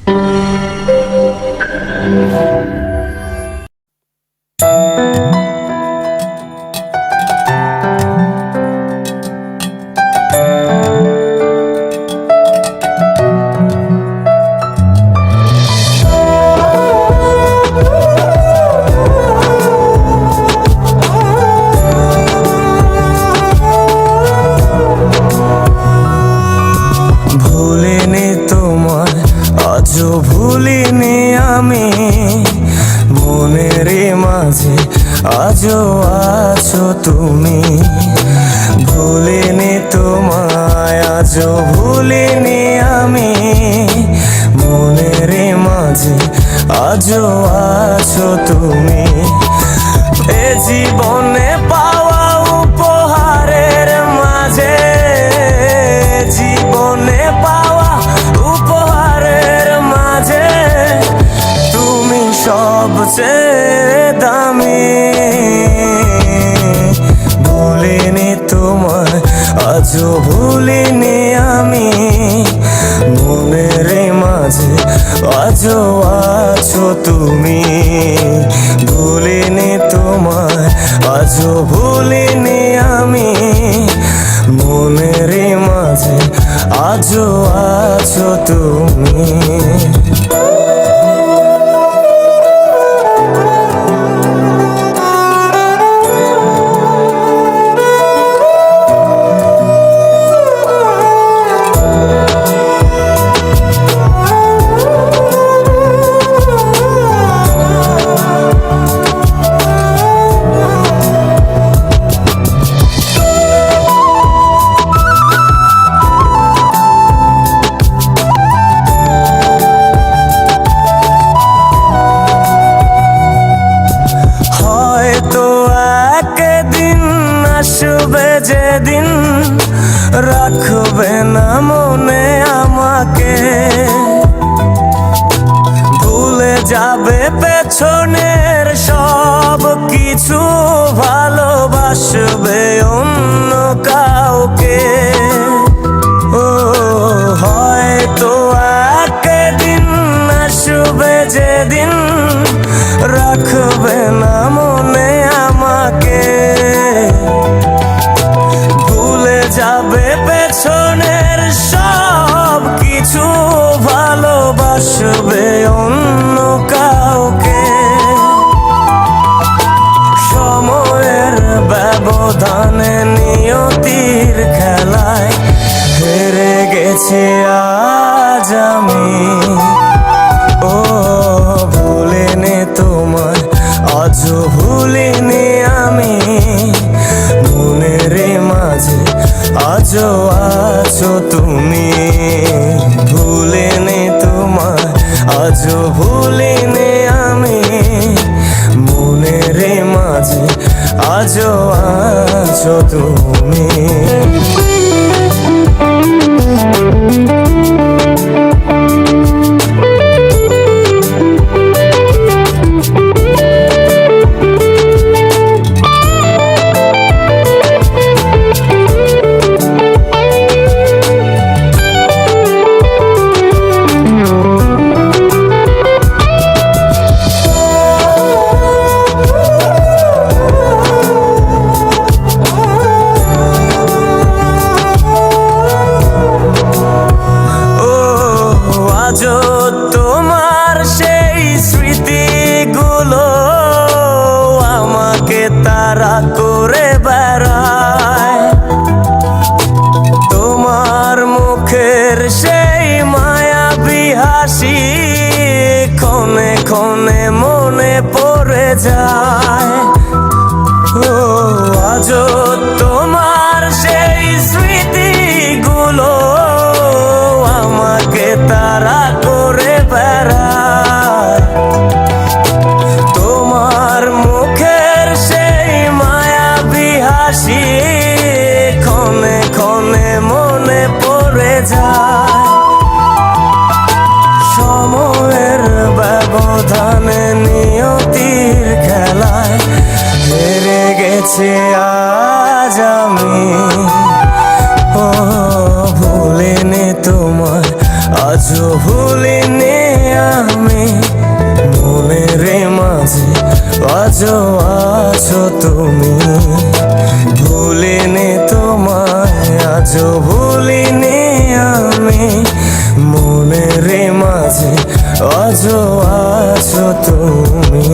ভুলিনি তোমায়, আজও ভুলিনি আমি, মনের মাঝে আজও আছো তুমি। ভুলিনি তোমায়, আজও ভুলিনি আমি, মনের মাঝে আজও আছো তুমি। এ জীবনে পাওয়া উপহারের মাঝে, জীবনে পাওয়া উপহারের মাঝে তুমি সবচেয়ে দামি। ভুলিনি তোমায়, আজও ভুলিনি আমি, মনের মাঝে আজও আছো তুমি। ভুলিনি তোমায়, আজও ভুলিনি আমি, মনের মাঝে আজও আছো তুমি। আসবে যেদিন রাখবে না মনে আমাকে, ভুলে যাবে পেছনের সব কিছু, ভালোবাসবে অন্য কাউকে। ও হয়তো একদিন আসবে যেদিন রাখবে না মনে আমাকে, ভুলে যাবে পেছনের সব কিছু, ভালোবাসবে অন্য কাউকে। সময়ের ব্যবধানে নিয়তির খেলায় হেরে গেছি আজ আমি। ও ভুলিনি তোমায়, আজও ভুলিনি আমি, মনের মাঝে আজও আছো তুমি। ভুলিনি তোমায়, আজও ভুলিনি আমি, মনের মাঝে আজও আছো তুমি। আজও তোমার সেই স্মৃতিগুলো আমাকে তাড়া করে বেড়ায়, তোমার মুখের সেই মায়াবী হাসি ক্ষণে ক্ষণে মনে পড়ে যায়। ও আজও তোমার সেই স্মৃতিগুলো আমাকে তাড়া করে বেড়ায়, তোমার মুখের সেই মায়াবী হাসি ক্ষণে ক্ষণে মনে পড়ে যায়। সময়ের ব্যবধানে নিয়তির খেলায় হেরে গেছে আজ আমি। ও ভুলিনি তোমায়, আজও ভুলিনি আমি মনের মাঝে আজও আছো তুমি। ভুলিনি তোমায়, আজও ভুলিনি আমি মনের মাঝে আজও আছো তুমি।